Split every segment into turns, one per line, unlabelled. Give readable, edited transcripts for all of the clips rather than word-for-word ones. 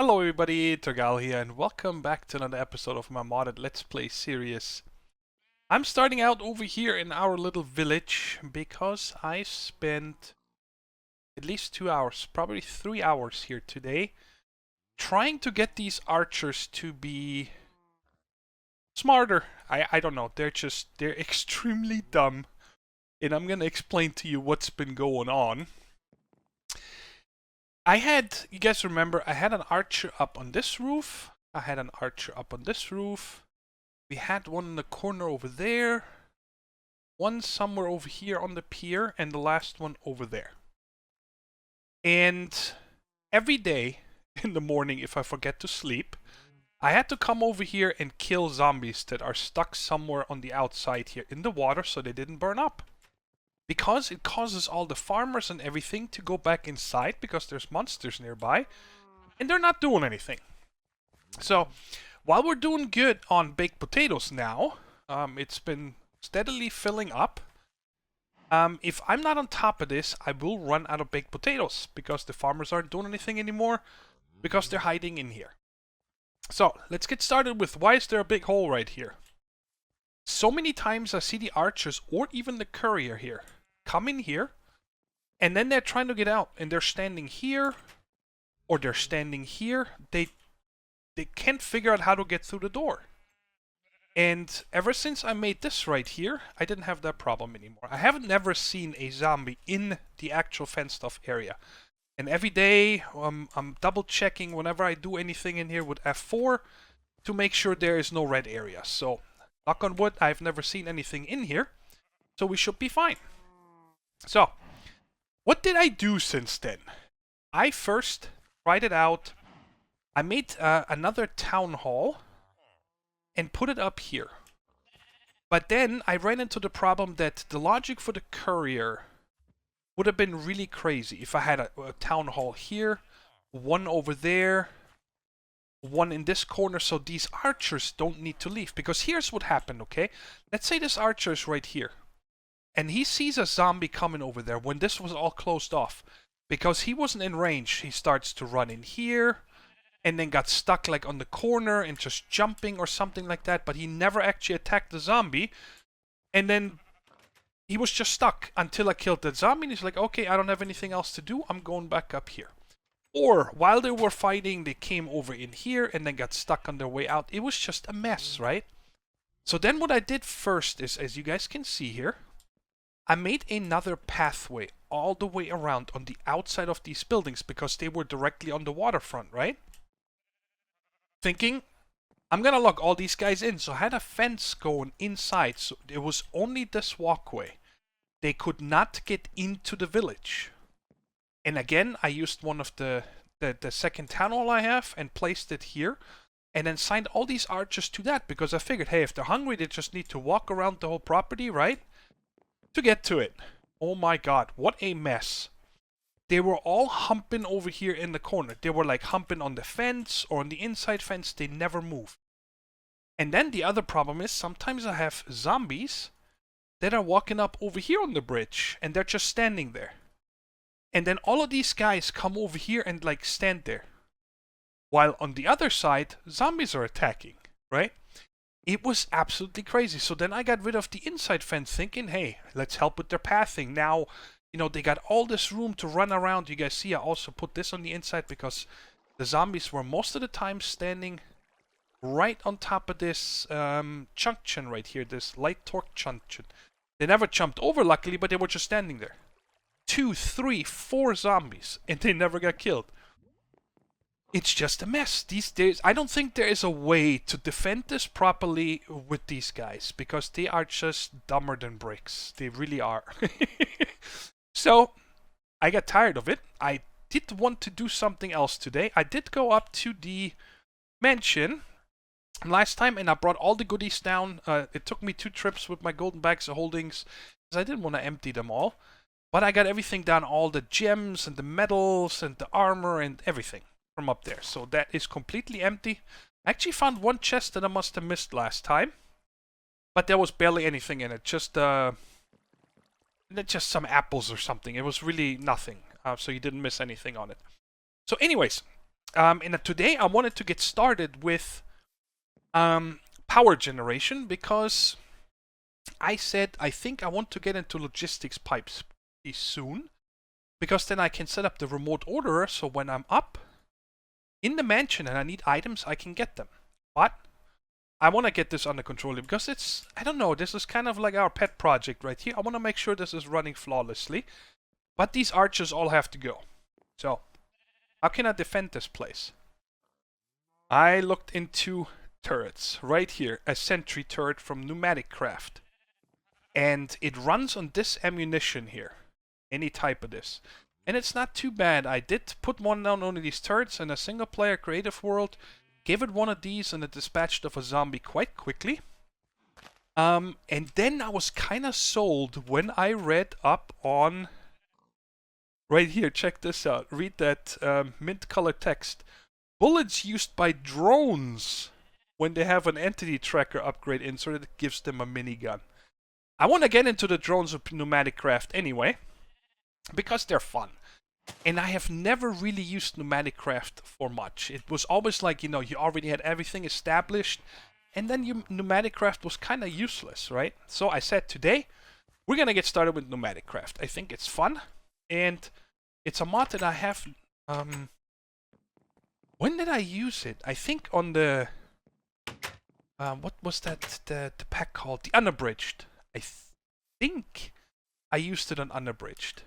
Hello everybody, Thorgal here, and welcome back to another episode of my modded Let's Play series. I'm starting out over here in our little village because I spent at least 2 hours, probably 3 hours here today, trying to get these archers to be smarter. I don't know, they're extremely dumb, and I'm gonna explain to you what's been going on. You guys remember, I had an archer up on this roof. I had an archer up on this roof. We had one in the corner over there. One somewhere over here on the pier. And the last one over there. And every day in the morning, if I forget to sleep, I had to come over here and kill zombies that are stuck somewhere on the outside here in the water so they didn't burn up. Because it causes all the farmers and everything to go back inside because there's monsters nearby. And they're not doing anything. So, while we're doing good on baked potatoes now, it's been steadily filling up. If I'm not on top of this, I will run out of baked potatoes because the farmers aren't doing anything anymore because they're hiding in here. So, let's get started with why is there a big hole right here? So many times I see the archers or even the courier here come in here, and then they're trying to get out, and they're standing here, or they're standing here. They can't figure out how to get through the door. And ever since I made this right here, I didn't have that problem anymore. I haven't never seen a zombie in the actual fenced off area. And every day, I'm double checking whenever I do anything in here with F4 to make sure there is no red area. So, knock on wood, I've never seen anything in here. So we should be fine. So, what did I do since then? I first tried it out. I made another town hall and put it up here. But then I ran into the problem that the logic for the courier would have been really crazy if I had a town hall here, one over there, one in this corner, so these archers don't need to leave. Because here's what happened, okay? Let's say this archer is right here. And he sees a zombie coming over there when this was all closed off. Because he wasn't in range, he starts to run in here. And then got stuck like on the corner and just jumping or something like that. But he never actually attacked the zombie. And then he was just stuck until I killed that zombie. And he's like, okay, I don't have anything else to do. I'm going back up here. Or while they were fighting, they came over in here and then got stuck on their way out. It was just a mess, right? So then what I did first is, as you guys can see here, I made another pathway all the way around on the outside of these buildings because they were directly on the waterfront, right? Thinking, I'm gonna lock all these guys in. So I had a fence going inside, so it was only this walkway. They could not get into the village. And again, I used one of the second town hall I have and placed it here. And then signed all these archers to that because I figured, hey, if they're hungry, they just need to walk around the whole property, right? To get to it. Oh my god, what a mess. They were all humping over here in the corner. They were like humping on the fence or on the inside fence. They never move. And then the other problem is sometimes I have zombies that are walking up over here on the bridge and they're just standing there. And then all of these guys come over here and like stand there. While on the other side, zombies are attacking, right? It was absolutely crazy. So then I got rid of the inside fence thinking, hey, let's help with their pathing. Now, you know, they got all this room to run around. You guys see I also put this on the inside because the zombies were most of the time standing right on top of this junction right here, this light torque junction. They never jumped over, luckily, but they were just standing there. 2, 3, 4 zombies, and they never got killed. It's just a mess these days. I don't think there is a way to defend this properly with these guys because they are just dumber than bricks. They really are. So, I got tired of it. I did want to do something else today. I did go up to the mansion last time and I brought all the goodies down. It took me 2 trips with my golden bags of holdings because I didn't want to empty them all. But I got everything down, all the gems and the medals and the armor and everything from up there. So that is completely empty. I actually found one chest that I must have missed last time. But there was barely anything in it. Just some apples or something. It was really nothing. So you didn't miss anything on it. So anyways, And today I wanted to get started with power generation because I said I think I want to get into logistics pipes pretty soon, because then I can set up the remote orderer, so when I'm up in the mansion and I need items, I can get them. But I want to get this under control because it's, I don't know, this is kind of like our pet project right here. I want to make sure this is running flawlessly. But these archers all have to go. So, how can I defend this place? I looked into turrets. Right here, a sentry turret from PneumaticCraft. And it runs on this ammunition here. Any type of this. And it's not too bad. I did put one down on these turrets in a single player creative world. Gave it one of these and it dispatched of a zombie quite quickly. And then I was kind of sold when I read up on... Right here, check this out. Read that mint color text. Bullets used by drones when they have an entity tracker upgrade inserted, it gives them a minigun. I want to get into the drones of PneumaticCraft anyway, because they're fun. And I have never really used PneumaticCraft for much. It was always like, you know, you already had everything established, and then PneumaticCraft was kind of useless, right? So I said today, we're going to get started with PneumaticCraft. I think it's fun, and it's a mod that I have... when did I use it? I think on the... what was that, the pack called? The Unabridged. I think I used it on Unabridged.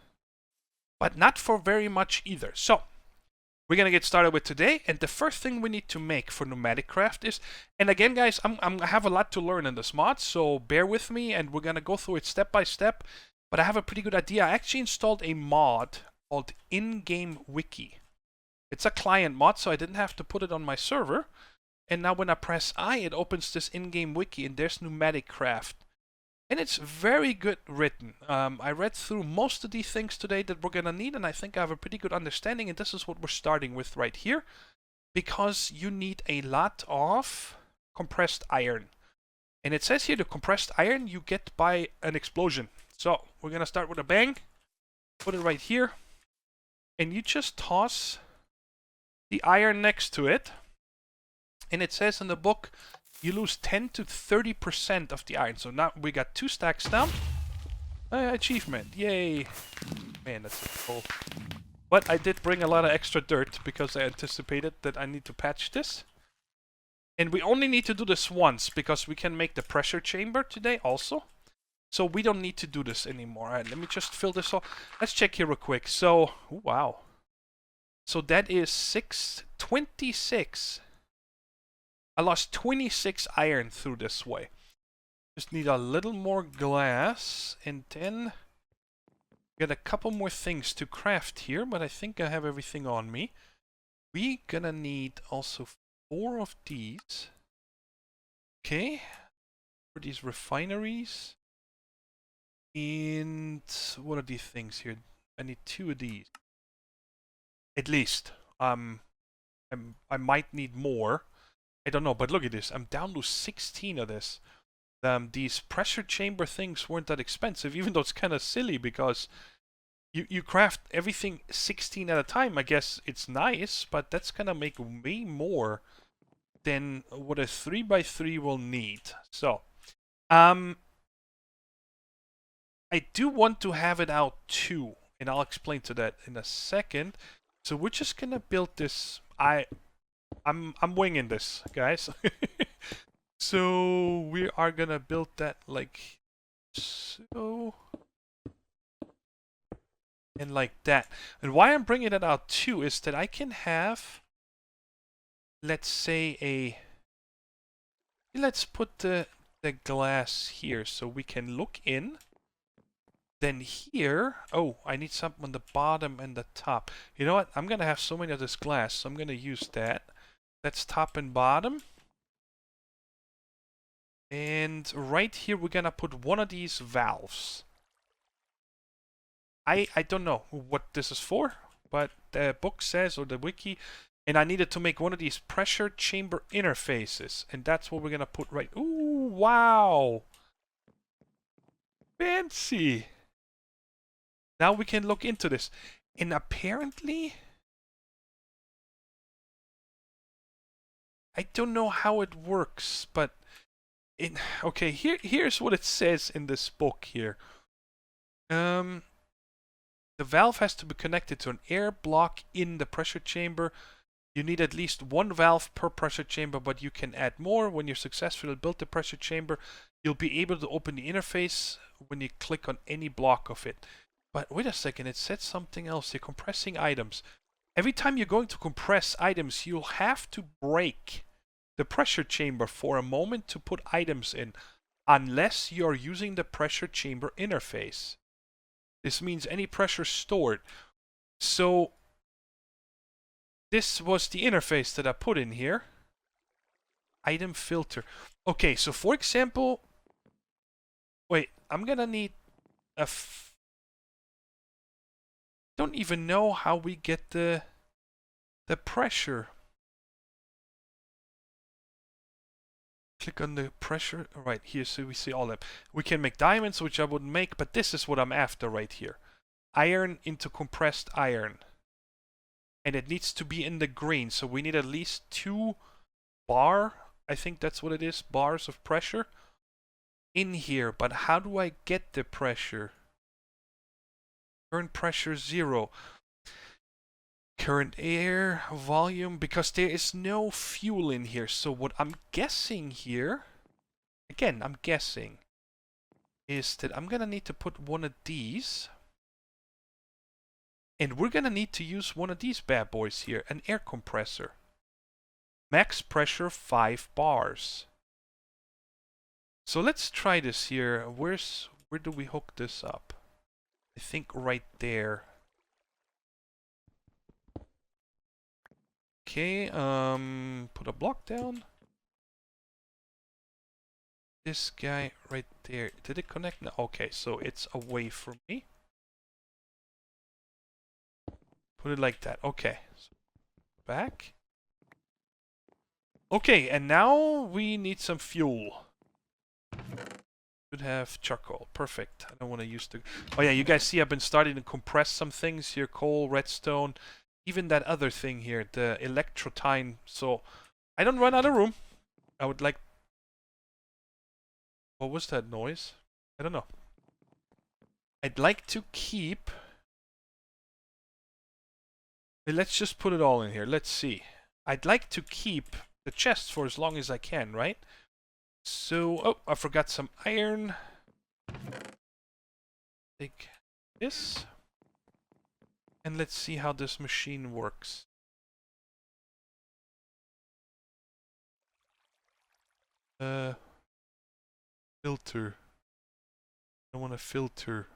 But not for very much either. So, we're going to get started with today. And the first thing we need to make for PneumaticCraft is... And again, guys, I have a lot to learn in this mod, so bear with me. And we're going to go through it step by step. But I have a pretty good idea. I actually installed a mod called In-Game Wiki. It's a client mod, so I didn't have to put it on my server. And now when I press I, it opens this in-game wiki, and there's PneumaticCraft. And it's very good written. I read through most of these things today that we're going to need, and I think I have a pretty good understanding, and this is what we're starting with right here. Because you need a lot of compressed iron. And it says here the compressed iron you get by an explosion. So, we're going to start with a bang. Put it right here. And you just toss the iron next to it. And it says in the book, you lose 10 to 30% of the iron. So now we got 2 stacks down. Achievement. Yay. Man, that's so cool. But I did bring a lot of extra dirt because I anticipated that I need to patch this. And we only need to do this once because we can make the pressure chamber today also. So we don't need to do this anymore. Alright, let me just fill this all. Let's check here real quick. So, wow. So that is 626. I lost 26 iron through this way. Just need a little more glass, and then get a couple more things to craft here, but I think I have everything on me. We're gonna need also 4 of these. Okay. For these refineries. And what are these things here? I need 2 of these. At least. I might need more. I don't know, but look at this. I'm down to 16 of this. These pressure chamber things weren't that expensive, even though it's kind of silly because you craft everything 16 at a time. I guess it's nice, but that's gonna make way more than what a 3x3 will need. So, I do want to have it out too, and I'll explain to that in a second. So we're just gonna build this. I'm winging this, guys. So we are gonna build that like so and like that. And why I'm bringing it out too is that I can have, let's say let's put the glass here so we can look in. Then here, oh, I need something on the bottom and the top. You know what? I'm gonna have so many of this glass, so I'm gonna use that. That's top and bottom. And right here, we're gonna put one of these valves. I don't know what this is for, but the book says, or the wiki, and I needed to make one of these pressure chamber interfaces. And that's what we're gonna put right... Ooh, wow! Fancy! Now we can look into this. And apparently... I don't know how it works, but okay, here's what it says in this book here. The valve has to be connected to an air block in the pressure chamber. You need at least one valve per pressure chamber, but you can add more. When you're successfully built the pressure chamber, you'll be able to open the interface when you click on any block of it. But wait a second, it said something else. You're compressing items. Every time you're going to compress items, you'll have to break the pressure chamber for a moment to put items in, unless you're using the pressure chamber interface. This means any pressure stored. So this was the interface that I put in here. Item filter. Okay, so for example, wait, I'm gonna need a don't even know how we get the pressure. Click on the pressure right here, so we see all that. We can make diamonds, which I wouldn't make, but this is what I'm after right here. Iron into compressed iron. And it needs to be in the green, so we need at least 2 bar, I think that's what it is, bars of pressure in here. But how do I get the pressure? Current pressure 0. Current air volume, because there is no fuel in here. So what I'm guessing here, again, I'm guessing, is that I'm gonna need to put one of these. And we're gonna need to use one of these bad boys here, an air compressor. Max pressure 5 bars. So let's try this here. Where do we hook this up? I think right there. Okay, put a block down. This guy right there. Did it connect? No. Okay, so it's away from me. Put it like that. Okay. So back. Okay, and now we need some fuel. Should have charcoal. Perfect. I don't want to use the... Oh yeah, you guys see I've been starting to compress some things here. Coal, redstone, even that other thing here, the electrotine. So I don't run out of room. I would like... What was that noise? I don't know. I'd like to keep... Let's just put it all in here. Let's see. I'd like to keep the chests for as long as I can, right? So, oh, I forgot some iron. Take this. And let's see how this machine works. Filter. I want to filter.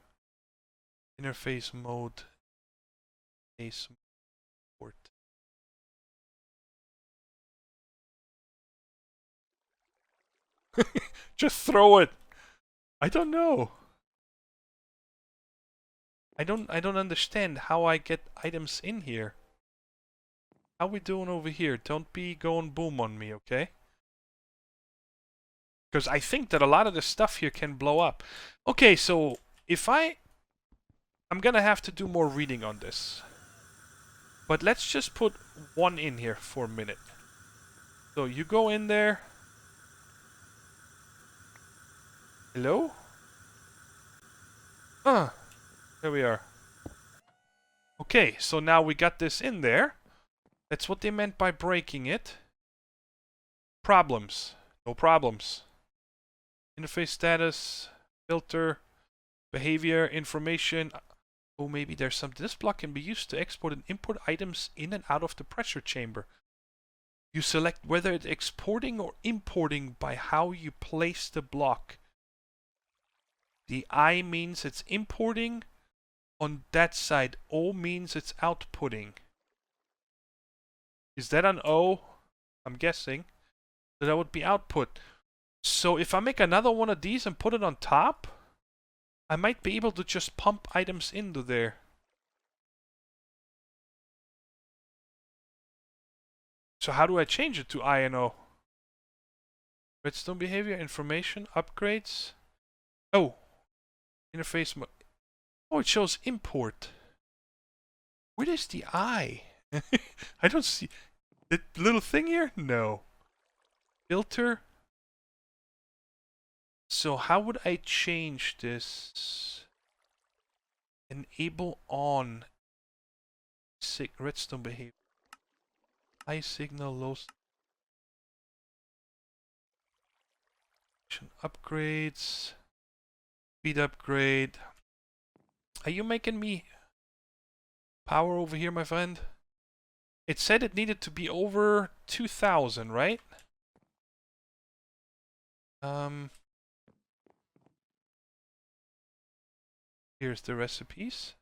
Interface mode. Base port. Just throw it. I don't know. I don't understand how I get items in here. How we doing over here? Don't be going boom on me, okay? Because I think that a lot of the stuff here can blow up. Okay, so if I'm gonna have to do more reading on this. But let's just put one in here for a minute. So you go in there. Hello? There we are. Okay, so now we got this in there. That's what they meant by breaking it. Problems. No problems. Interface status, filter, behavior, information. Oh, maybe there's something. This block can be used to export and import items in and out of the pressure chamber. You select whether it's exporting or importing by how you place the block. The I means it's importing on that side. O means it's outputting. Is that an O? I'm guessing. So that would be output. So if I make another one of these and put it on top, I might be able to just pump items into there. So how do I change it to I and O? Redstone behavior, information, upgrades. Oh, interface. Oh, it shows import. Where is the I? I don't see the little thing here. No. Filter. So how would I change this? Enable on redstone behavior. High signal, low upgrades. Speed upgrade. Are you making me power over here, my friend? It said it needed to be over 2000, right? Here's the recipes.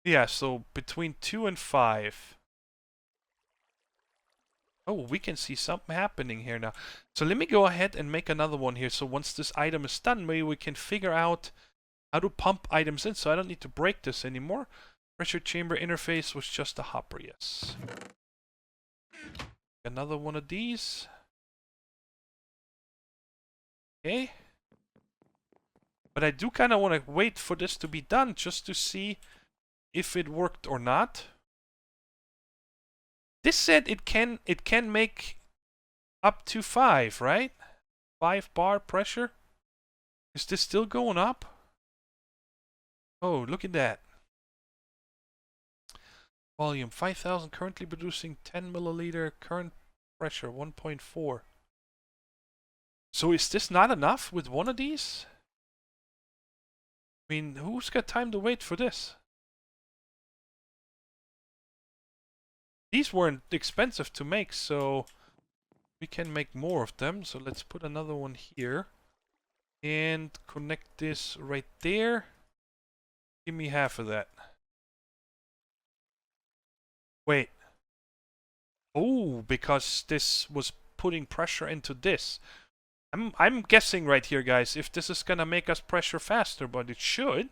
Yeah, so between 2 and 5. Oh, we can see something happening here now. So let me go ahead and make another one here. So once this item is done, maybe we can figure out how to pump items in so I don't need to break this anymore. Pressure chamber interface was just a hopper, yes. Another one of these. Okay. But I do kind of want to wait for this to be done just to see if it worked or not. This said it can make up to 5, right? 5 bar pressure. Is this still going up? Oh, look at that. Volume 5000, currently producing 10 milliliter, current pressure 1.4. So is this not enough with one of these? I mean, who's got time to wait for this? These weren't expensive to make, so we can make more of them. So let's put another one here and connect this right there. Give me half of that. Wait. Oh, because this was putting pressure into this. I'm guessing right here, guys, if this is gonna make us pressure faster, but it should.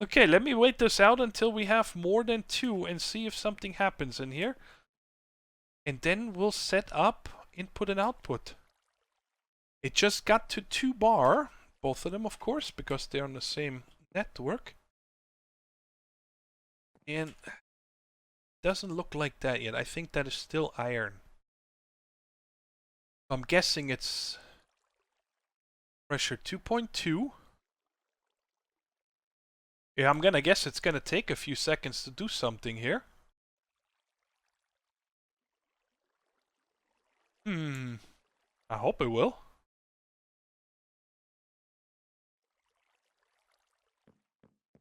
Okay, let me wait this out until we have more than 2 and see if something happens in here. And then we'll set up input and output. It just got to 2 bar, both of them, of course, because they're on the same network. And doesn't look like that yet. I think that is still iron. I'm guessing it's pressure 2.2. Yeah, I'm gonna guess it's gonna take a few seconds to do something here. I hope it will.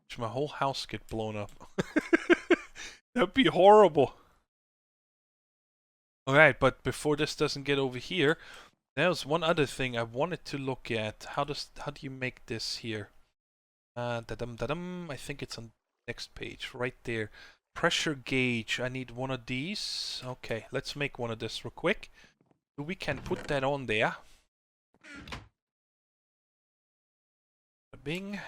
Should my whole house get blown up? That'd be horrible. Alright, but before this doesn't get over here, there's one other thing I wanted to look at. How do you make this here? Da-dum. I think it's on the next page, right there. Pressure gauge. I need one of these. Okay, let's make one of this real quick. So we can put that on there. Bing.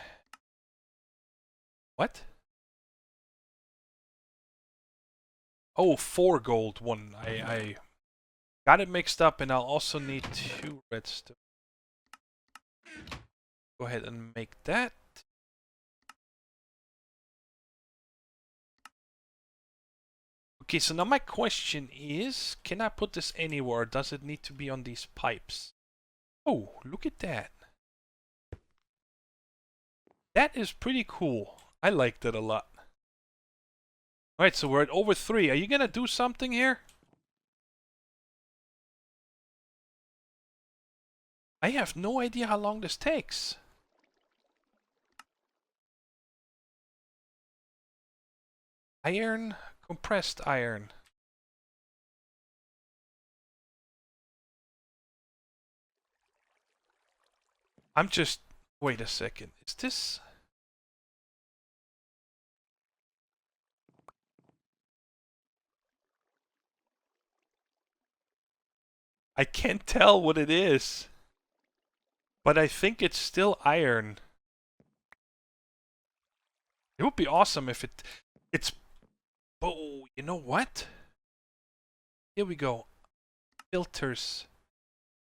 What? Oh, 4 gold one. I got it mixed up, and I'll also need 2 redstone. Go ahead and make that. Okay, so now my question is, can I put this anywhere? Or does it need to be on these pipes? Oh, look at that. That is pretty cool. I like that a lot. Alright, so we're at over 3. Are you gonna do something here? I have no idea how long this takes. Iron, compressed iron. I'm just... Wait a second. Is this... I can't tell what it is. But I think it's still iron. It would be awesome if it's... Oh, you know what? Here we go. Filters.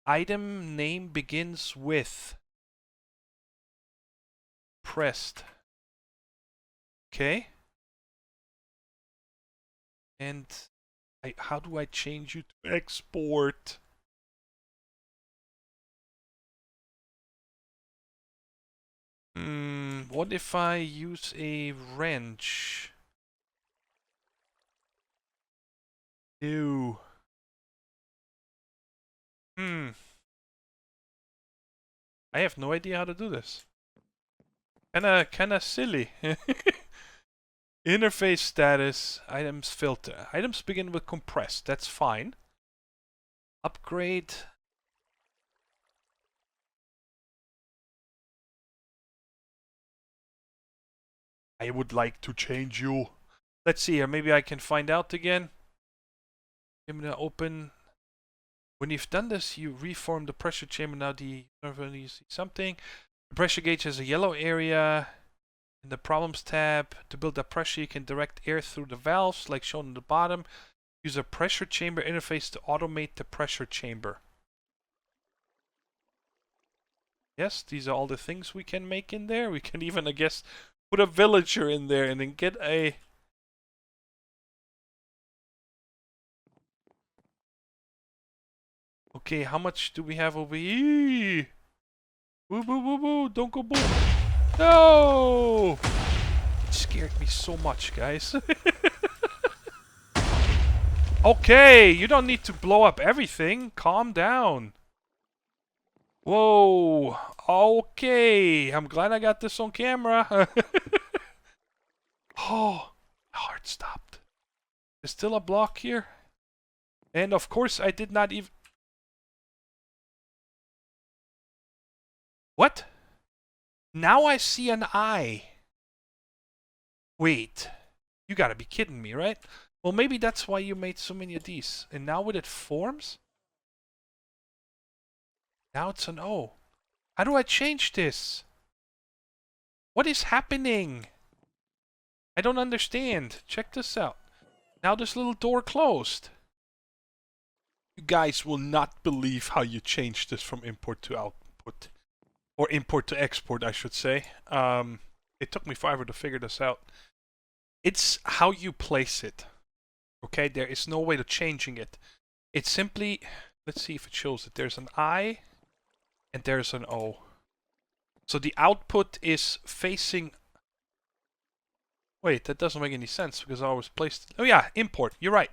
Item name begins with... Pressed. Okay. And How do I change you to export? What if I use a wrench? Ew. I have no idea how to do this. Kinda silly. Interface status, items filter. Items begin with compressed, that's fine. Upgrade. I would like to change you. Let's see here, maybe I can find out again. I'm gonna open. When you've done this, you reform the pressure chamber. Now you see something. The pressure gauge has a yellow area. In the problems tab, to build that pressure, you can direct air through the valves, like shown on the bottom. Use a pressure chamber interface to automate the pressure chamber. Yes, these are all the things we can make in there. We can even, I guess, put a villager in there and then get a... Okay, how much do we have over here? Woo, woo, woo, woo, don't go boom. No! It scared me so much, guys. Okay, you don't need to blow up everything. Calm down. Whoa. Okay, I'm glad I got this on camera. Oh, my heart stopped. There's still a block here. And of course, I did not even... What? Now I see an eye. Wait. You gotta be kidding me, right? Well, maybe that's why you made so many of these. And now when it forms? Now it's an O. How do I change this? What is happening? I don't understand. Check this out. Now this little door closed. You guys will not believe how you change this from import to output. Or import to export, I should say. It took me forever to figure this out. It's how you place it. Okay, there is no way to changing it. It's simply... Let's see if it shows it. There's an I and there's an O. So the output is facing... Wait, that doesn't make any sense because I always placed... Oh yeah, import. You're right.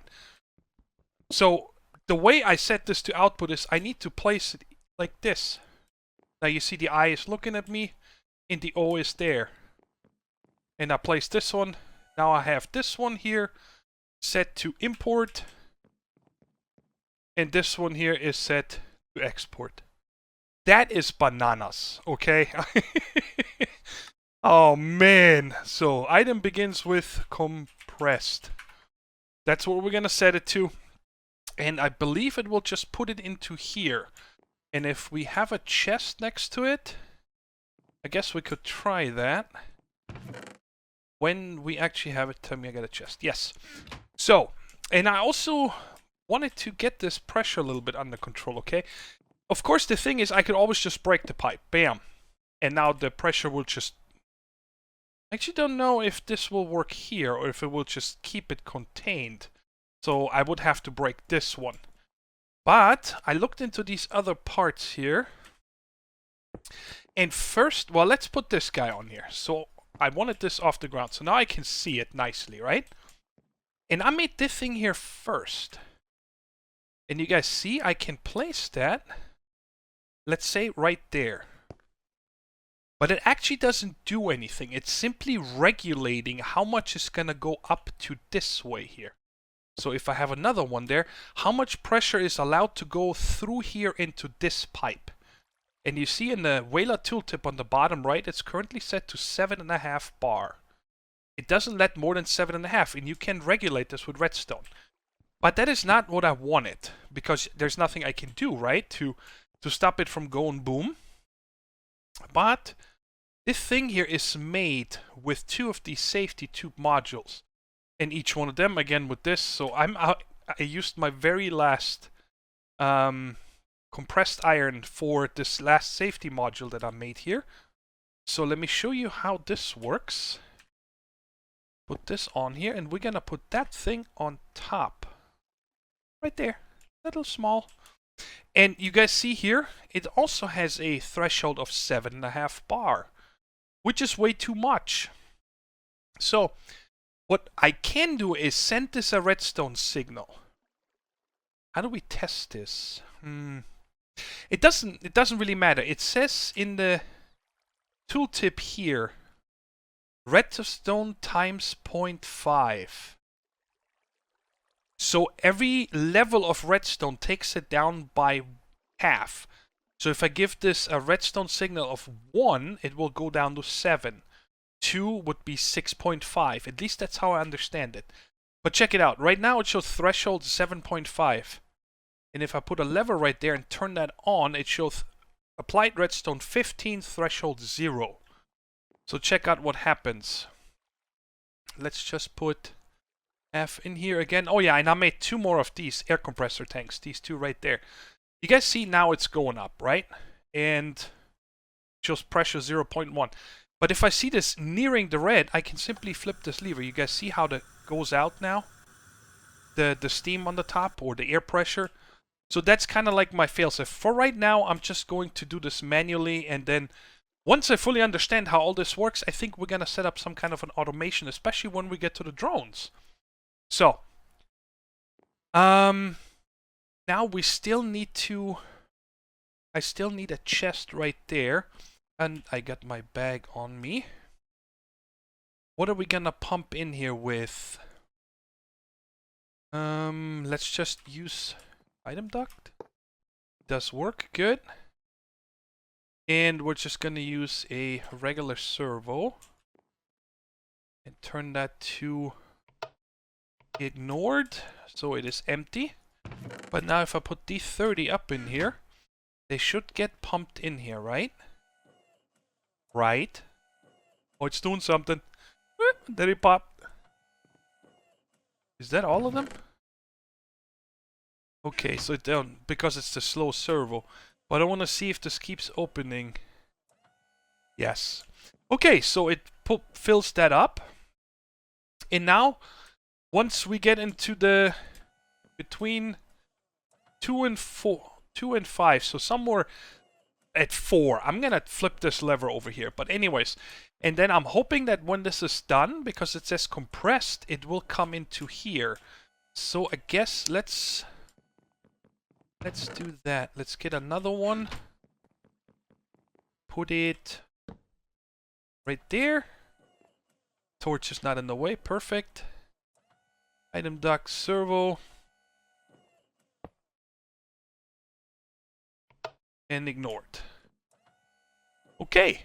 So the way I set this to output is I need to place it like this. Now you see the I is looking at me and the O is there. And I place this one. Now I have this one here set to import. And this one here is set to export. That is bananas, okay? Oh man. So item begins with compressed. That's what we're gonna set it to. And I believe it will just put it into here. And if we have a chest next to it, I guess we could try that. When we actually have it, tell me I got a chest. Yes. So, and I also wanted to get this pressure a little bit under control, okay? Of course, the thing is I could always just break the pipe. Bam. And now the pressure will just... I actually don't know if this will work here or if it will just keep it contained. So I would have to break this one. But I looked into these other parts here. And first, well, let's put this guy on here. So I wanted this off the ground. So now I can see it nicely, right? And I made this thing here first. And you guys see, I can place that, let's say, right there. But it actually doesn't do anything. It's simply regulating how much is going to go up to this way here. So if I have another one there, how much pressure is allowed to go through here into this pipe? And you see in the Whaler tooltip on the bottom right, it's currently set to 7.5 bar. It doesn't let more than 7.5, and you can regulate this with redstone. But that is not what I wanted, because there's nothing I can do, right, to stop it from going boom. But this thing here is made with 2 of these safety tube modules. And each one of them, again, with this. So I used my very last compressed iron for this last safety module that I made here. So let me show you how this works. Put this on here, and we're gonna put that thing on top. Right there. Little small. And you guys see here, it also has a threshold of 7.5 bar, which is way too much. So, what I can do is send this a redstone signal. How do we test this? It doesn't really matter. It says in the tooltip here, redstone times 0.5. So every level of redstone takes it down by half. So if I give this a redstone signal of 1, it will go down to 7. 2 would be 6.5. At least that's how I understand it. But check it out. Right now it shows threshold 7.5. And if I put a lever right there and turn that on, it shows applied redstone 15, threshold 0. So check out what happens. Let's just put F in here again. Oh yeah, and I made 2 more of these air compressor tanks. These 2 right there. You guys see now it's going up, right? And shows pressure 0.1. But if I see this nearing the red, I can simply flip this lever. You guys see how that goes out now? The steam on the top, or the air pressure. So that's kind of like my failsafe. For right now, I'm just going to do this manually, and then once I fully understand how all this works, I think we're going to set up some kind of an automation, especially when we get to the drones. So, now we still need to... I still need a chest right there, and I got my bag on me. What are we going to pump in here with? Let's just use item duct. Does work, good. And we're just gonna use a regular servo and turn that to ignored, so it is empty. But now if I put D30 up in here, they should get pumped in here, right? Right. Oh, it's doing something. There it popped. Is that all of them? Okay, so it down because it's the slow servo. But I want to see if this keeps opening. Yes. Okay, so it fills that up. And now, once we get into the between 2 and 5, so somewhere at 4, I'm gonna flip this lever over here. But anyways, and then I'm hoping that when this is done, because it says compressed, it will come into here. So I guess let's do that. Let's get another one. Put it right there. Torch is not in the way. Perfect. Item duct servo. And ignored. Okay.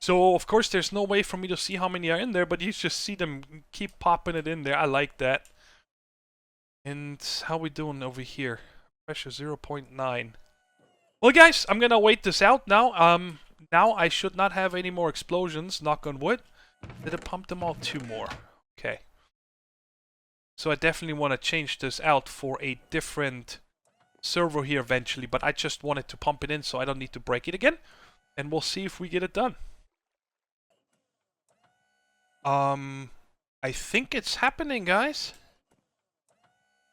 So, of course, there's no way for me to see how many are in there, but you just see them keep popping it in there. I like that. And how we doing over here? Pressure 0.9. Well, guys, I'm gonna wait this out now. Now I should not have any more explosions, knock on wood. Did it pump them all? 2 more. Okay. So I definitely want to change this out for a different servo here eventually, but I just wanted to pump it in so I don't need to break it again. And we'll see if we get it done. I think it's happening, guys.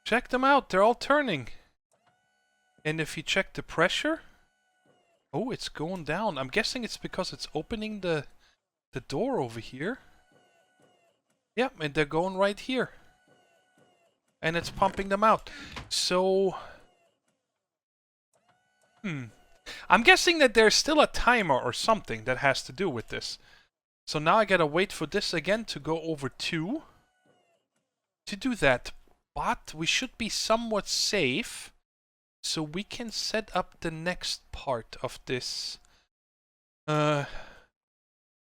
Check them out, they're all turning. And if you check the pressure, oh, it's going down. I'm guessing it's because it's opening the door over here. Yep, and they're going right here. And it's pumping them out. So, I'm guessing that there's still a timer or something that has to do with this. So now I gotta wait for this again to go over 2. To do that. But we should be somewhat safe. So we can set up the next part of this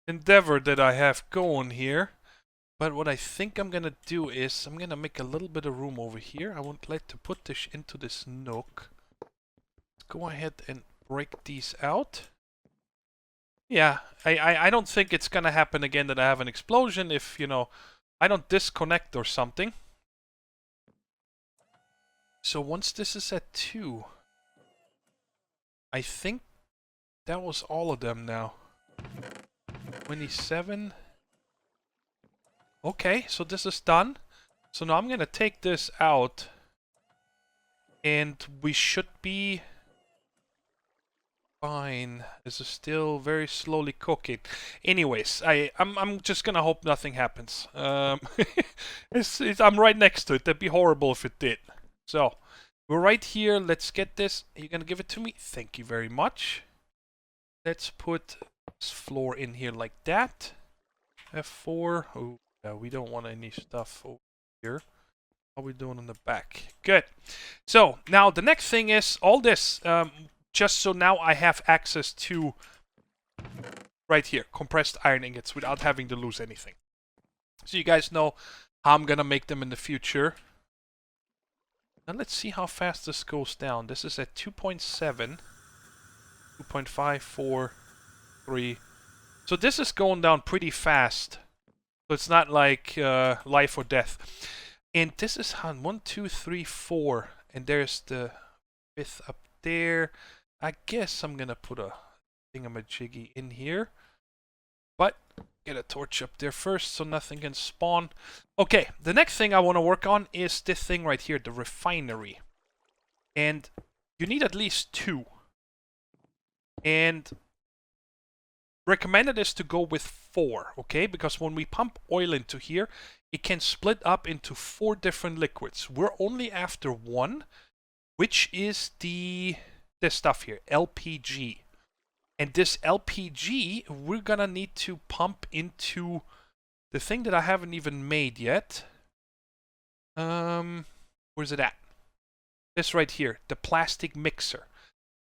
endeavor that I have going here. But what I think I'm gonna do is I'm gonna make a little bit of room over here. I would like to put this into this nook. Let's go ahead and break these out. Yeah, I don't think it's gonna happen again that I have an explosion if, you know, I don't disconnect or something. So once this is at 2, I think that was all of them now. 27. Okay, so this is done. So now I'm gonna take this out And we should be fine. This is still very slowly cooking. Anyways, I'm just gonna hope nothing happens. I'm right next to it. That'd be horrible if it did. So, we're right here. Let's get this. Are you gonna give it to me? Thank you very much. Let's put this floor in here like that. F4. Oh, yeah, we don't want any stuff over here. How are we doing on the back? Good. So, now the next thing is all this. Just so now I have access to, right here, compressed iron ingots without having to lose anything. So you guys know how I'm gonna make them in the future. Now let's see how fast this goes down. This is at 2.7, 2.5, 4, 3. So this is going down pretty fast. So it's not like life or death. And this is how 1, 2, 3, 4. And there's the 5th up there. I guess I'm gonna put a thingamajiggy in here. But get a torch up there first so nothing can spawn. Okay, the next thing I want to work on is this thing right here, the refinery. And you need at least 2. And recommended is to go with 4, okay? Because when we pump oil into here, it can split up into 4 different liquids. We're only after 1, which is this stuff here, LPG. And this LPG, we're gonna need to pump into the thing that I haven't even made yet. Where's it at? This right here, the plastic mixer.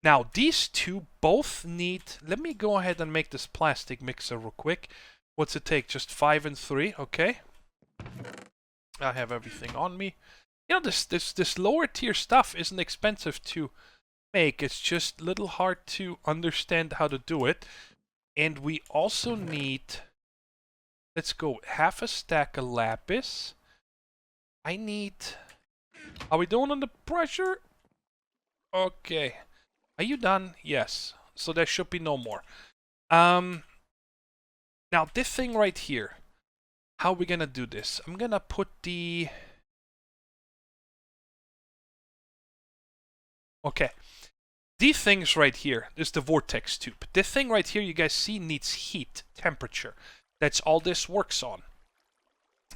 Now, these two both need... Let me go ahead and make this plastic mixer real quick. What's it take? Just 5 and 3, okay. I have everything on me. You know, this lower tier stuff isn't expensive to make. It's just a little hard to understand how to do it. And we also need... Let's go half a stack of lapis. I need... Are we doing on the pressure? Okay. Are you done? Yes. So there should be no more. Now this thing right here. How are we gonna do this? I'm gonna put the... Okay. These things right here is the vortex tube. This thing right here you guys see needs heat, temperature. That's all this works on.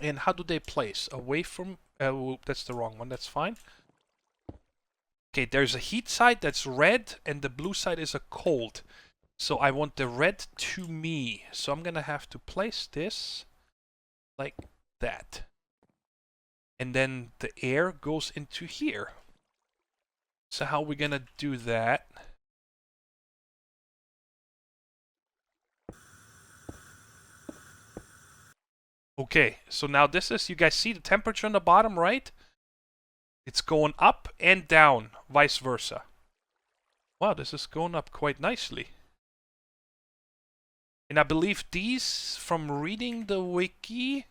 And how do they place? Away from... that's the wrong one, that's fine. Okay, there's a heat side that's red, and the blue side is a cold. So I want the red to me. So I'm gonna have to place this like that. And then the air goes into here. So how are we gonna do that? Okay, so now this is, you guys see the temperature on the bottom, right? It's going up and down, vice versa. Wow, this is going up quite nicely. And I believe these, from reading the wiki,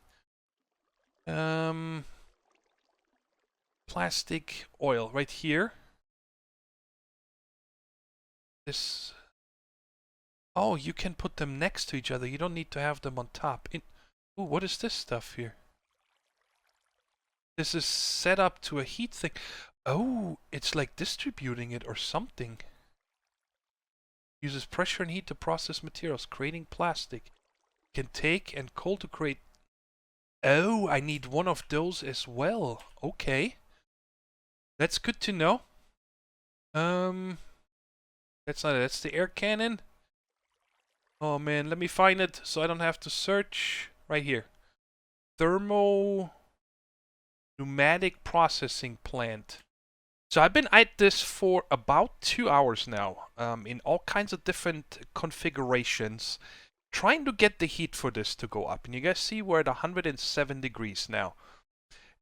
plastic oil right here. This... Oh, you can put them next to each other. You don't need to have them on top. Ooh, what is this stuff here? This is set up to a heat thing. Oh, it's like distributing it or something. Uses pressure and heat to process materials, creating plastic. Can take and cold to create... Oh, I need one of those as well. Okay. That's good to know. That's not it. That's the air cannon. Oh man, let me find it so I don't have to search. Right here. Pneumatic processing plant. So I've been at this for about 2 hours now, in all kinds of different configurations, trying to get the heat for this to go up. And you guys see we're at 107 degrees now.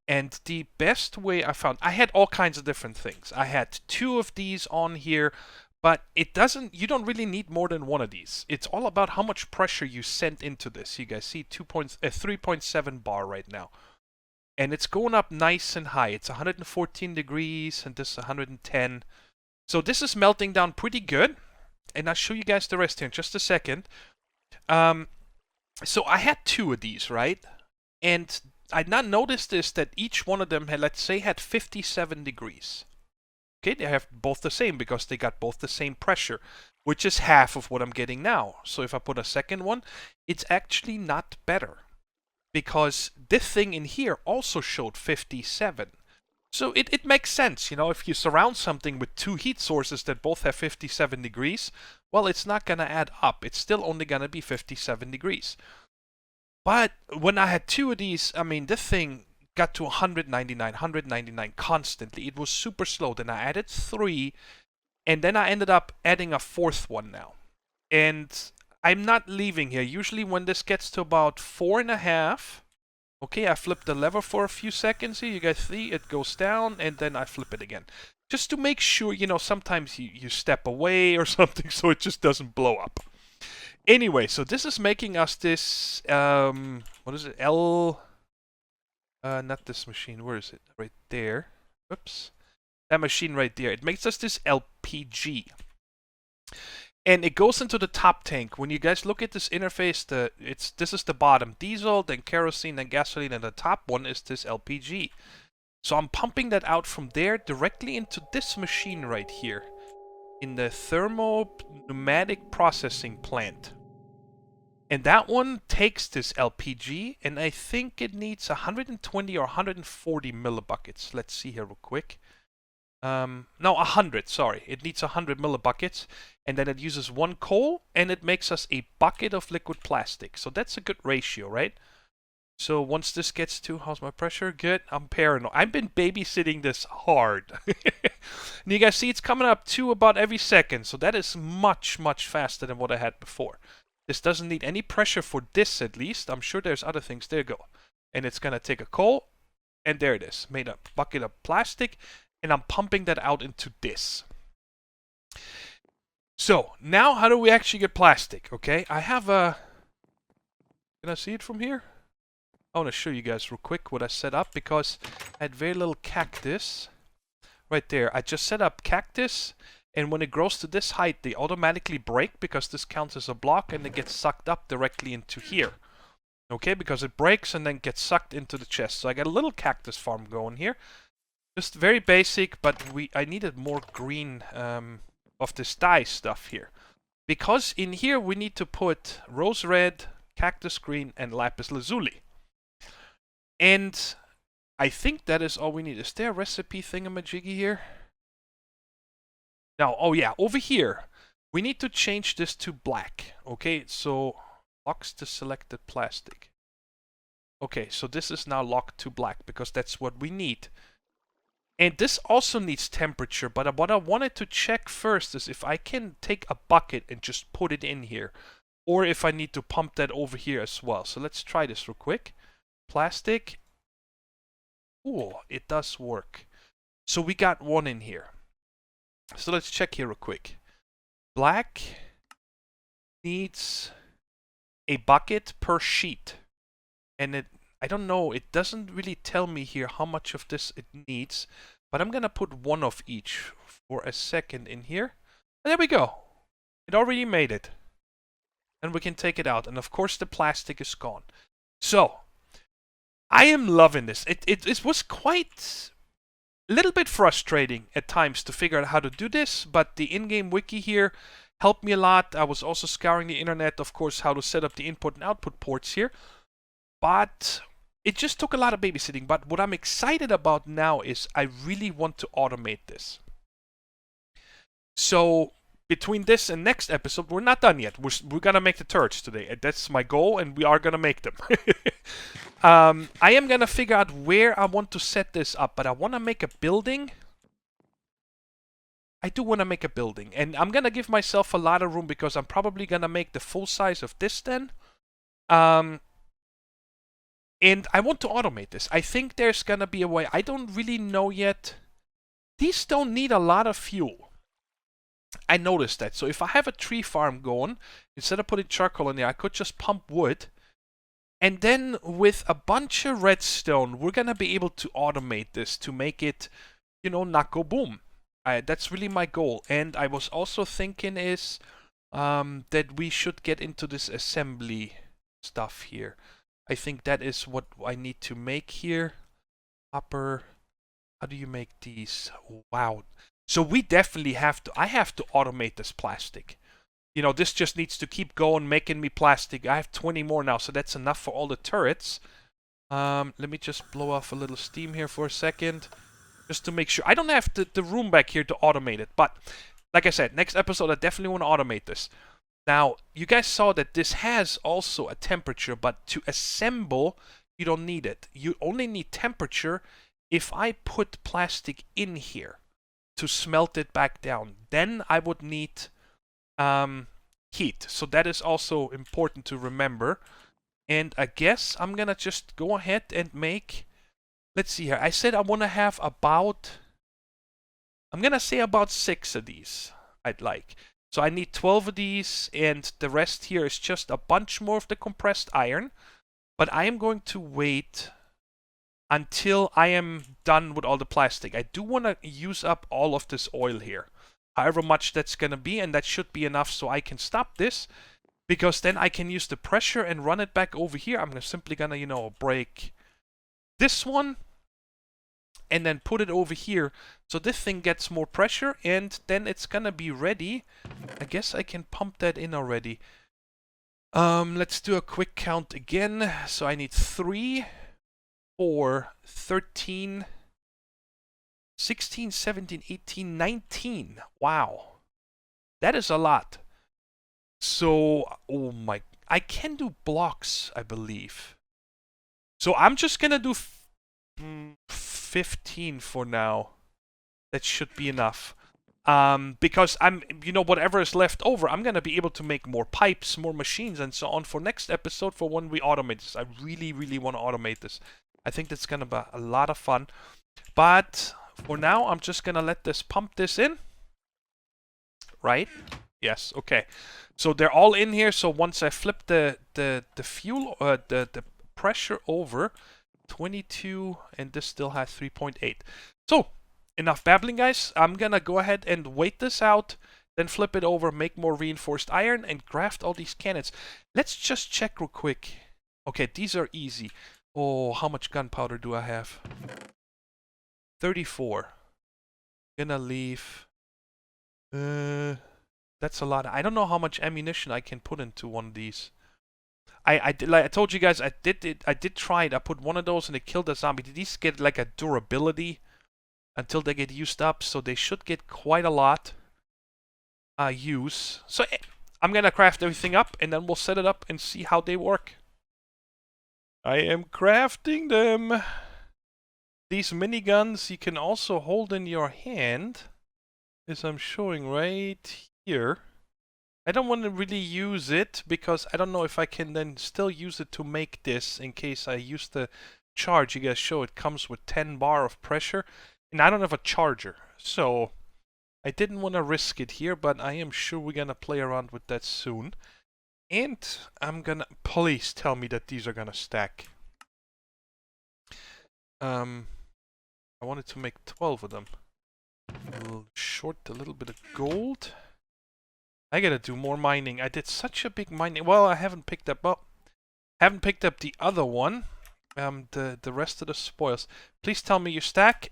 And the best way I found, I had all kinds of different things. I had 2 of these on here, but it doesn't, you don't really need more than 1 of these. It's all about how much pressure you send into this. You guys see 3.7 bar right now. And it's going up nice and high. It's 114 degrees and this is 110. So this is melting down pretty good. And I'll show you guys the rest here in just a second. So I had 2 of these, right? And I not noticed this, that each one of them had, let's say, had 57 degrees. Okay, they have both the same because they got both the same pressure, which is half of what I'm getting now. So if I put a second one, it's actually not better because this thing in here also showed 57. So it makes sense, you know, if you surround something with two heat sources that both have 57 degrees, well, it's not going to add up. It's still only going to be 57 degrees. But when I had two of these, I mean, this thing got to 199 constantly. It was super slow. Then I added 3, and then I ended up adding a 4th one now. And I'm not leaving here. Usually when this gets to about 4.5, okay, I flip the lever for a few seconds here. You guys see it goes down, and then I flip it again. Just to make sure, you know, sometimes you step away or something so it just doesn't blow up. Anyway, so this is making us this, what is it, not this machine, where is it? Right there. Oops. That machine right there. It makes us this LPG. And it goes into the top tank. When you guys look at this interface, this is the bottom diesel, then kerosene, then gasoline, and the top one is this LPG. So I'm pumping that out from there directly into this machine right here in the pneumatic processing plant. And that one takes this LPG, and I think it needs 120 or 140 millibuckets. Let's see here real quick. No, 100, sorry. It needs 100 millibuckets, and then it uses 1 coal, and it makes us a bucket of liquid plastic. So that's a good ratio, right? So once this gets to, how's my pressure? Good. I'm paranoid. I've been babysitting this hard. And you guys see it's coming up to about every second. So that is much, much faster than what I had before. This doesn't need any pressure for this, at least. I'm sure there's other things. There you go. And it's going to take a coal, and there it is. Made a bucket of plastic, and I'm pumping that out into this. So, now how do we actually get plastic? Okay, I have a... Can I see it from here? I want to show you guys real quick what I set up, because I had very little cactus. Right there. I just set up cactus, and when it grows to this height, they automatically break, because this counts as a block, and it gets sucked up directly into here. Okay, because it breaks and then gets sucked into the chest. So I got a little cactus farm going here. Just very basic, but I needed more green of this dye stuff here. Because in here we need to put rose red, cactus green, and lapis lazuli. And I think that is all we need. Is there a recipe thingamajiggy here? Now, oh yeah, over here, we need to change this to black. Okay, so locks to selected plastic. Okay, so this is now locked to black because that's what we need. And this also needs temperature, but what I wanted to check first is if I can take a bucket and just put it in here, or if I need to pump that over here as well. So let's try this real quick. Plastic. Ooh, it does work. So we got 1 in here. So let's check here real quick. Black needs a bucket per sheet. And I don't know, it doesn't really tell me here how much of this it needs, but I'm gonna put 1 of each for a second in here. And there we go. It already made it. And we can take it out. And of course the plastic is gone. So, I am loving this. It was quite a little bit frustrating at times to figure out how to do this, but the in-game wiki here helped me a lot. I was also scouring the internet, of course, how to set up the input and output ports here. But it just took a lot of babysitting. But what I'm excited about now is I really want to automate this. So between this and next episode, we're not done yet. We're gonna make the turrets today. That's my goal, and we are gonna make them. I am gonna figure out where I want to set this up, but I want to make a building. I do want to make a building, and I'm gonna give myself a lot of room because I'm probably gonna make the full size of this then. And I want to automate this. I think there's gonna be a way. I don't really know yet. These don't need a lot of fuel. I noticed that. So if I have a tree farm going, instead of putting charcoal in there, I could just pump wood. And then with a bunch of redstone, we're going to be able to automate this to make it, you know, not go boom. That's really my goal. And I was also thinking is that we should get into this assembly stuff here. I think that is what I need to make here. How do you make these? Wow. So we definitely have to, I have to automate this plastic. You know, this just needs to keep going, making me plastic. I have 20 more now, so that's enough for all the turrets. Let me just blow off a little steam here for a second, just to make sure. I don't have the room back here to automate it, but like I said, next episode I definitely want to automate this. Now, you guys saw that this has also a temperature, but to assemble, you don't need it. You only need temperature if I put plastic in here to smelt it back down. Then I would need heat. So that is also important to remember. And I guess I'm gonna just go ahead and make, let's see here. I said I want to have about, I'm gonna say about 6 of these I'd like. So I need 12 of these, and the rest here is just a bunch more of the compressed iron. But I am going to wait until I am done with all the plastic. I do want to use up all of this oil here, however much that's going to be, and that should be enough so I can stop this, because then I can use the pressure and run it back over here. I'm simply going to, you know, break this one and then put it over here so this thing gets more pressure, and then it's going to be ready. I guess I can pump that in already. Let's do a quick count again. So I need 3, 4, 13, 16, 17, 18, 19. Wow. That is a lot. So, oh my, I can do blocks, I believe. So I'm just gonna do 15 for now. That should be enough. Because I'm, you know, whatever is left over, I'm gonna be able to make more pipes, more machines, and so on for next episode for when we automate this. I really, really want to automate this. I think that's gonna be a lot of fun. But for now, I'm just gonna let this pump this in. Right? Yes. Okay. So they're all in here. So once I flip the fuel, the pressure over, 22, and this still has 3.8. So enough babbling, guys. I'm gonna go ahead and wait this out, then flip it over, make more reinforced iron, and craft all these cannons. Let's just check real quick. Okay, these are easy. Oh, how much gunpowder do I have? 34. Gonna leave. That's a lot. I don't know how much ammunition I can put into one of these. Like I told you guys, I did try it. I put one of those and it killed a zombie. Did these get like a durability until they get used up? So they should get quite a lot use. So I'm gonna craft everything up and then we'll set it up and see how they work. I am crafting them. These miniguns you can also hold in your hand, as I'm showing right here. I don't want to really use it because I don't know if I can then still use it to make this in case I use the charge. You guys show it comes with 10 bar of pressure, and I don't have a charger, so I didn't want to risk it here, but I am sure we're gonna play around with that soon. And I'm gonna, please tell me that these are gonna stack. I wanted to make 12 of them. We'll short a little bit of gold. I gotta do more mining. I did such a big mining. Well, I haven't picked up. Well, haven't picked up the other one. The rest of the spoils. Please tell me you stack.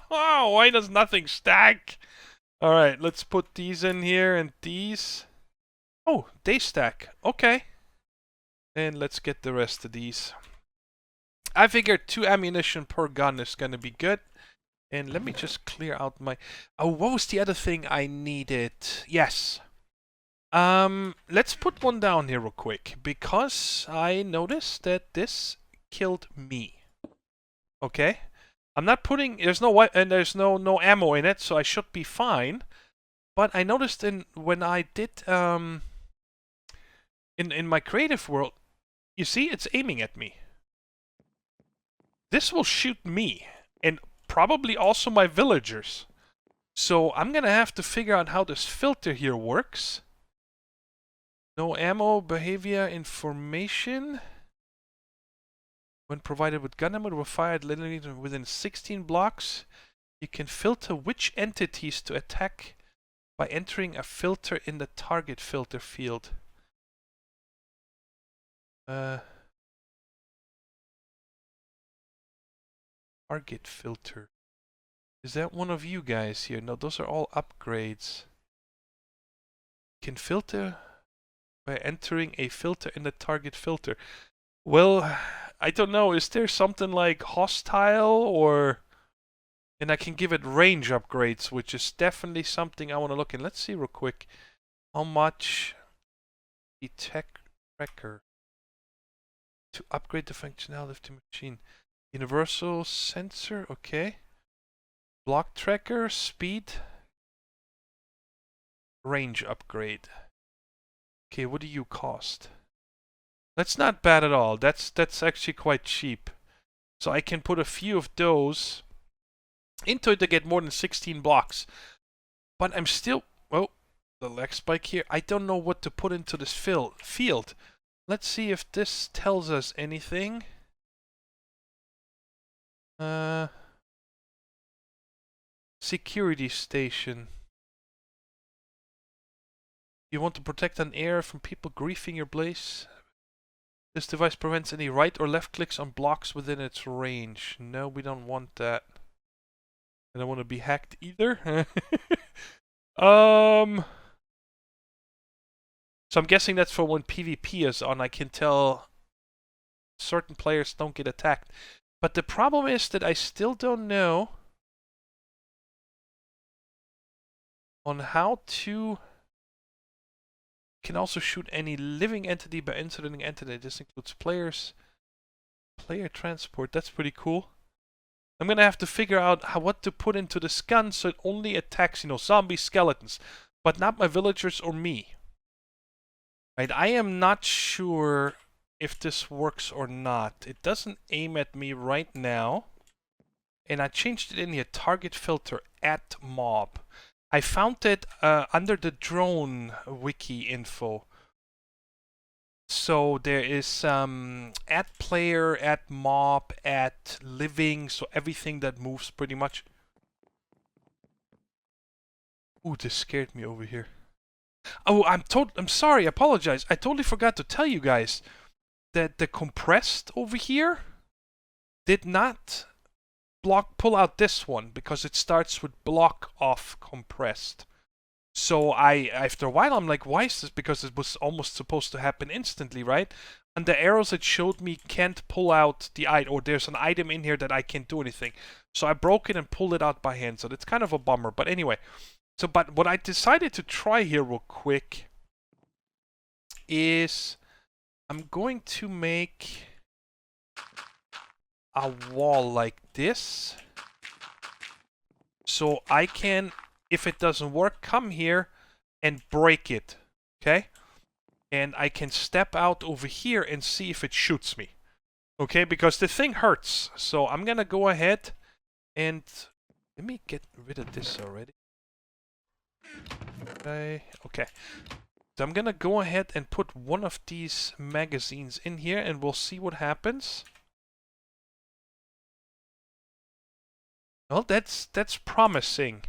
Why does nothing stack? All right, let's put these in here and these. Oh, they stack. Okay. And let's get the rest of these. I figured 2 ammunition per gun is gonna be good. And let me just clear out my... Oh, what was the other thing I needed? Yes. Let's put one down here real quick, because I noticed that this killed me. Okay? I'm not putting... There's no and there's no ammo in it, so I should be fine. But I noticed when I did... in my creative world, you see, it's aiming at me. This will shoot me. And probably also my villagers. So I'm gonna have to figure out how this filter here works. No ammo, behavior, information. When provided with gun ammo, will fire literally within 16 blocks. You can filter which entities to attack by entering a filter in the target filter field. Target filter. Is that one of you guys here? No, those are all upgrades. Can filter by entering a filter in the target filter. Well, I don't know. Is there something like hostile or... And I can give it range upgrades, which is definitely something I want to look in. Let's see real quick. How much... Detect tracker. To upgrade the functionality of the machine. Universal sensor, okay. Block tracker, speed. Range upgrade. Okay, what do you cost? That's not bad at all. That's actually quite cheap. So I can put a few of those into it to get more than 16 blocks. But I'm still... Oh, the leg spike here. I don't know what to put into this field. Let's see if this tells us anything. Security station. You want to protect an area from people griefing your place? This device prevents any right or left clicks on blocks within its range. No, we don't want that. I don't want to be hacked either. So I'm guessing that's for when PvP is on. I can tell certain players don't get attacked. But the problem is that I still don't know on how to... Can also shoot any living entity by inserting entity. This includes players. Player transport. That's pretty cool. I'm gonna have to figure out what to put into this gun so it only attacks, you know, zombie skeletons, but not my villagers or me. Right? I am not sure if this works or not. It doesn't aim at me right now. And I changed it in here. Target filter at mob. I found it under the drone wiki info. So there is at player, at mob, at living, so everything that moves pretty much. Ooh, this scared me over here. Oh, I'm sorry, I apologize. I totally forgot to tell you guys that the compressed over here did not pull out this one because it starts with block off compressed. So after a while, I'm like, why is this? Because it was almost supposed to happen instantly, right? And the arrows it showed me can't pull out the item, or there's an item in here that I can't do anything. So I broke it and pulled it out by hand. So that's kind of a bummer. But anyway, but what I decided to try here real quick is I'm going to make a wall like this. So I can, if it doesn't work, come here and break it, okay? And I can step out over here and see if it shoots me, okay? Because the thing hurts. So I'm gonna go ahead and let me get rid of this already. Okay. So I'm gonna go ahead and put one of these magazines in here and we'll see what happens. Well, that's promising.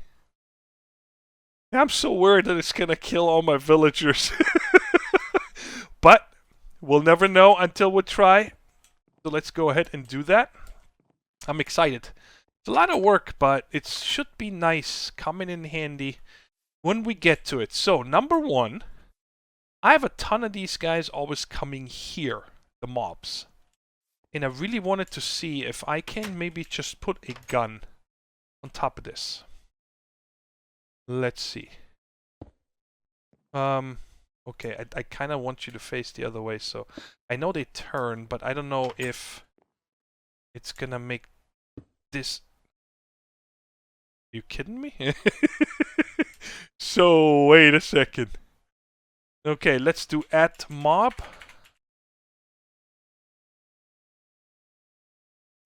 I'm so worried that it's gonna kill all my villagers. But we'll never know until we try. So let's go ahead and do that. I'm excited. It's a lot of work, but it should be nice, coming in handy when we get to it. So, number one, I have a ton of these guys always coming here, the mobs. And I really wanted to see if I can maybe just put a gun on top of this. Let's see. Okay, I kind of want you to face the other way, so I know they turn, but I don't know if it's gonna make this... You kidding me? So, wait a second. Okay, let's do at mob.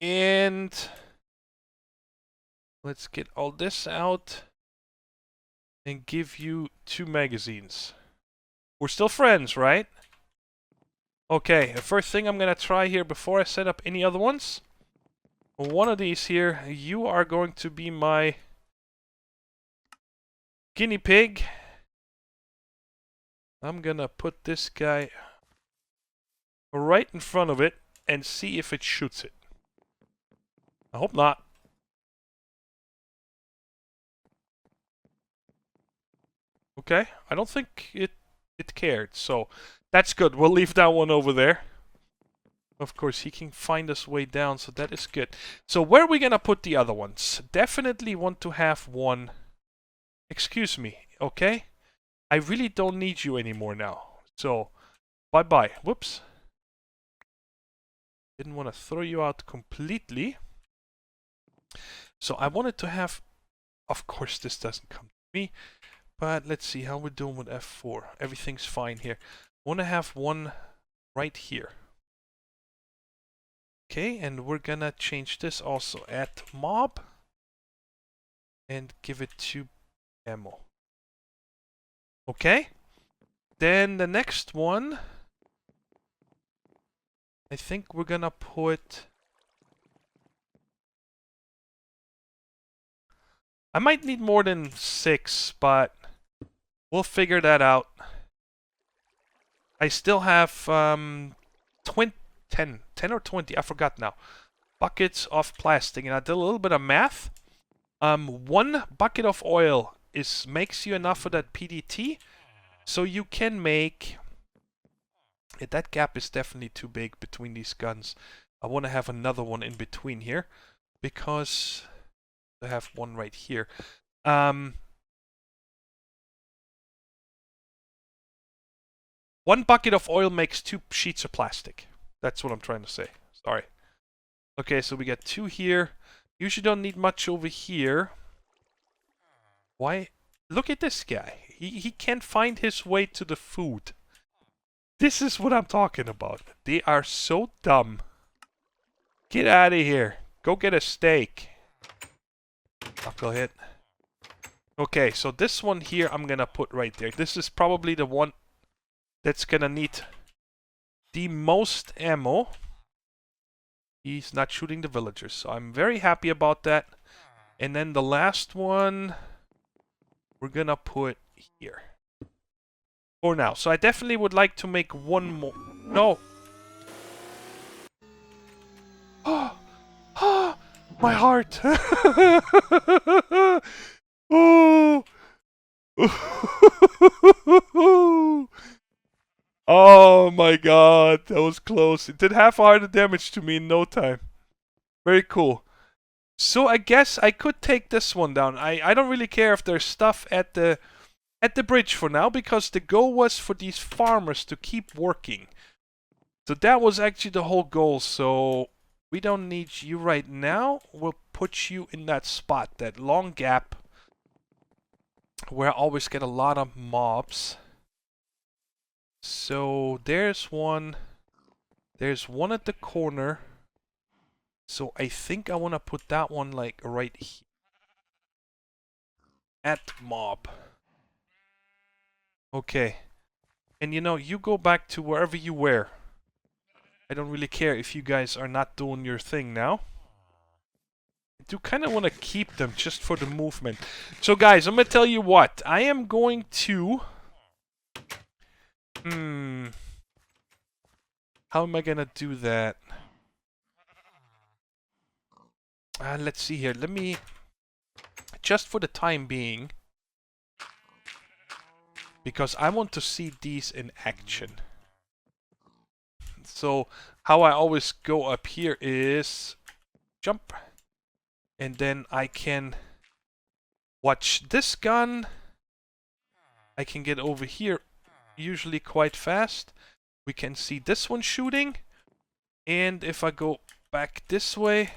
And let's get all this out and give you 2 magazines. We're still friends, right? Okay, the first thing I'm gonna try here before I set up any other ones. One of these here, you are going to be my guinea pig. I'm gonna put this guy right in front of it and see if it shoots it. I hope not. Okay, I don't think it cared, so that's good. We'll leave that one over there. Of course, he can find his way down, so that is good. So where are we gonna put the other ones? Definitely want to have one. Excuse me, okay? I really don't need you anymore now. So, bye-bye. Whoops. Didn't want to throw you out completely. So I wanted to have... Of course, this doesn't come to me. But let's see how we're doing with F4. Everything's fine here. Want to have one right here. Okay, and we're gonna change this also. Add mob. And give it to ammo. Okay. Then the next one... I think we're gonna put... I might need more than 6, but we'll figure that out. I still have 10 or 20, I forgot now, buckets of plastic, and I did a little bit of math. 1 bucket of oil makes you enough for that PDT, so you can make... that gap is definitely too big between these guns. I want to have another one in between here, because... I have one right here. 1 bucket of oil makes 2 sheets of plastic. That's what I'm trying to say. Sorry. Okay, so we got 2 here. Usually don't need much over here. Why? Look at this guy. He can't find his way to the food. This is what I'm talking about. They are so dumb. Get out of here. Go get a steak. Knucklehead. Okay, so this one here I'm gonna put right there. This is probably the one that's gonna need the most ammo. He's not shooting the villagers, so I'm very happy about that. And then the last one we're gonna put here. For now. So I definitely would like to make one more. No! Oh! My heart! Oh! Oh my god, that was close. It did half a heart of damage to me in no time. Very cool. So I guess I could take this one down. I don't really care if there's stuff at the bridge for now, because the goal was for these farmers to keep working. So that was actually the whole goal, so we don't need you right now. We'll put you in that spot, that long gap, where I always get a lot of mobs. So there's one. There's one at the corner. So I think I want to put that one like right here. At mob. Okay. And you know, you go back to wherever you were. I don't really care if you guys are not doing your thing now. I do kind of want to keep them just for the movement. So guys, I'm going to tell you what. I am going to... How am I going to do that? Let's see here. Let me... Just for the time being... Because I want to see these in action. So, how I always go up here is... Jump. And then I can... Watch this gun. I can get over here usually quite fast. We can see this one shooting. And if I go back this way...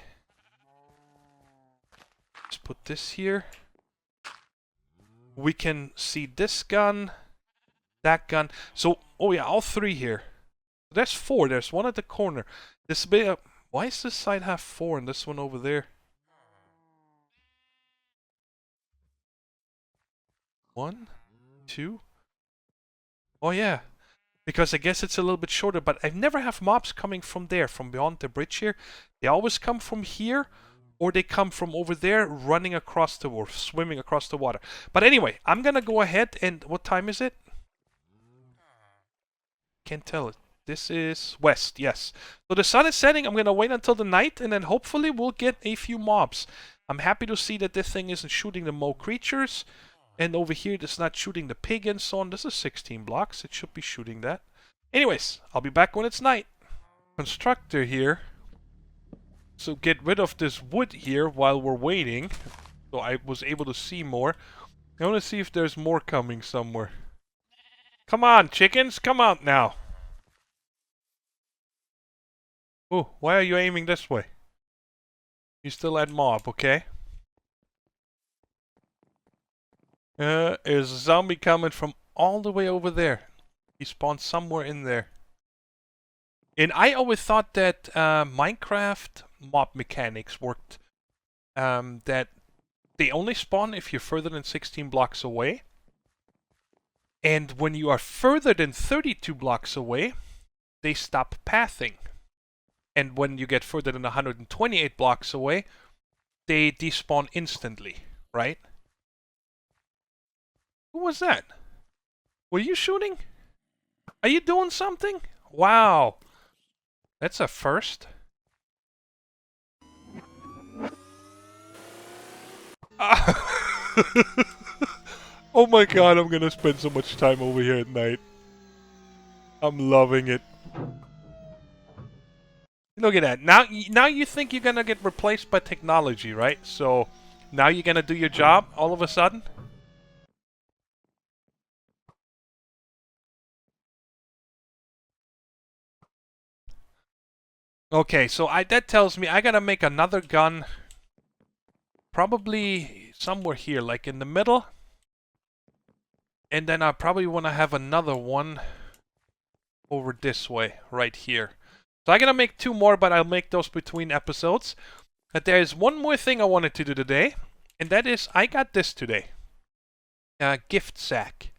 Let's put this here. We can see this gun, that gun. So, oh yeah, all 3 here. There's 4. There's one at the corner. This bit. Why does this side have 4 and this one over there? 1, 2. Oh yeah, because I guess it's a little bit shorter. But I never have mobs coming from there, from beyond the bridge here. They always come from here. Or they come from over there, running across the or swimming across the water. But anyway, I'm gonna go ahead and... What time is it? Can't tell it. This is west, yes. So the sun is setting. I'm gonna wait until the night, and then hopefully we'll get a few mobs. I'm happy to see that this thing isn't shooting the Mo creatures. And over here, it's not shooting the pig and so on. This is 16 blocks. It should be shooting that. Anyways, I'll be back when it's night. Constructor here. So get rid of this wood here while we're waiting. So I was able to see more. I want to see if there's more coming somewhere. Come on, chickens. Come out now. Oh, why are you aiming this way? You still at mob, okay? There's a zombie coming from all the way over there. He spawned somewhere in there. And I always thought that Minecraft mob mechanics worked. That they only spawn if you're further than 16 blocks away. And when you are further than 32 blocks away, they stop pathing. And when you get further than 128 blocks away, they despawn instantly, right? Who was that? Were you shooting? Are you doing something? Wow. That's a first. Oh my god, I'm gonna spend so much time over here at night. I'm loving it. Look at that. Now you think you're gonna get replaced by technology, right? So now you're gonna do your job all of a sudden? Okay, so that tells me I gotta make another gun. Probably somewhere here, like in the middle. And then I probably want to have another one over this way, right here. So I'm gonna make 2 more, but I'll make those between episodes. But there is one more thing I wanted to do today, and that is I got this today. Gift sack.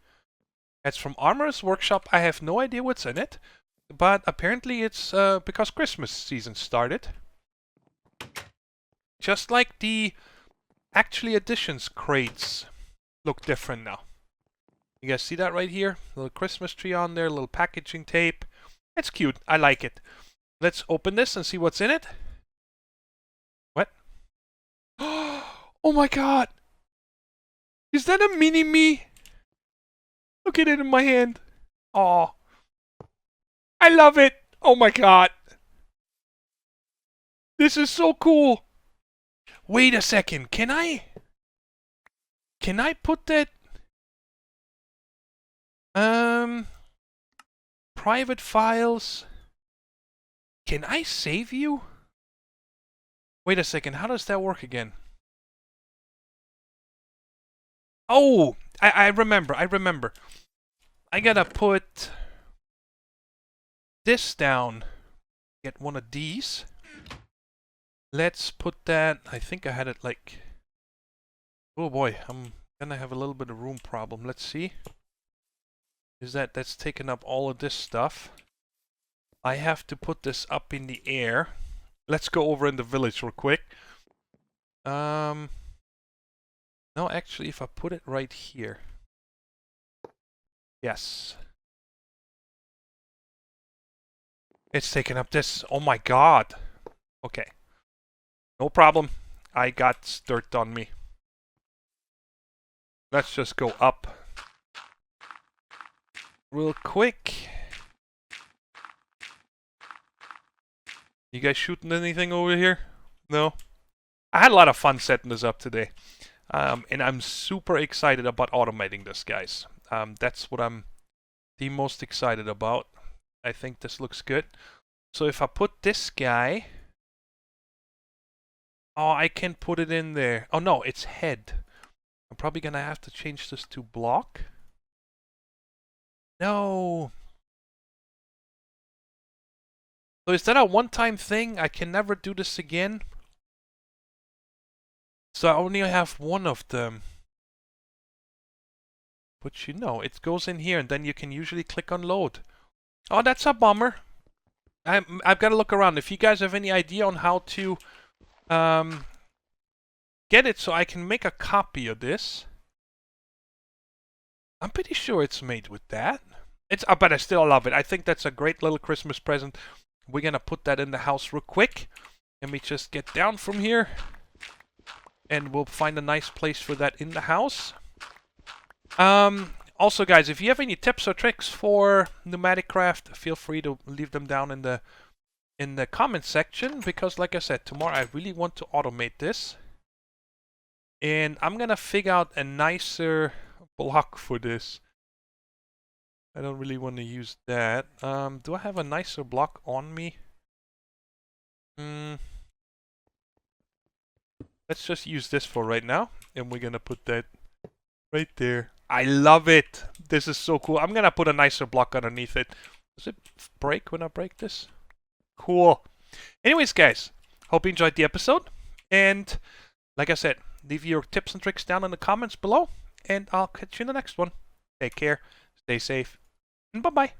That's from Armorer's Workshop. I have no idea what's in it, but apparently it's because Christmas season started. Just like the actually editions crates look different now. You guys see that right here? Little Christmas tree on there, little packaging tape. It's cute. I like it. Let's open this and see what's in it. What? Oh my god! Is that a mini-me? Look at it in my hand. Oh, I love it! Oh my god! This is so cool! Wait a second, can I put that... Private files... Can I save you? Wait a second, how does that work again? Oh! I remember. I gotta put... this down. Get one of these. Let's put that... I think I had it like... Oh boy, I'm gonna have a little bit of room problem. Let's see. That's taking up all of this stuff. I have to put this up in the air. Let's go over in the village real quick. No, actually, if I put it right here. Yes. It's taking up this. Oh my god. Okay. No problem. I got dirt on me. Let's just go up. Real quick. You guys shooting anything over here? No? I had a lot of fun setting this up today. And I'm super excited about automating this, guys. That's what I'm the most excited about. I think this looks good. So if I put this guy... Oh, I can put it in there. Oh no, it's head. I'm probably gonna have to change this to block. No! So is that a one-time thing? I can never do this again? So I only have one of them. But you know, it goes in here and then you can usually click on load. Oh, that's a bummer. I've got to look around. If you guys have any idea on how to get it so I can make a copy of this. I'm pretty sure it's made with that. But I still love it. I think that's a great little Christmas present. We're gonna put that in the house real quick. Let me just get down from here. And we'll find a nice place for that in the house. Also, guys, if you have any tips or tricks for PneumaticCraft, feel free to leave them down in the comment section, because like I said, tomorrow I really want to automate this. And I'm gonna figure out a nicer block for this. I don't really want to use that. Do I have a nicer block on me? Let's just use this for right now. And we're gonna put that right there. I love it. This is so cool. I'm gonna put a nicer block underneath it. Does it break when I break this? Cool. Anyways, guys, hope you enjoyed the episode. And like I said, leave your tips and tricks down in the comments below. And I'll catch you in the next one. Take care, stay safe, and bye-bye.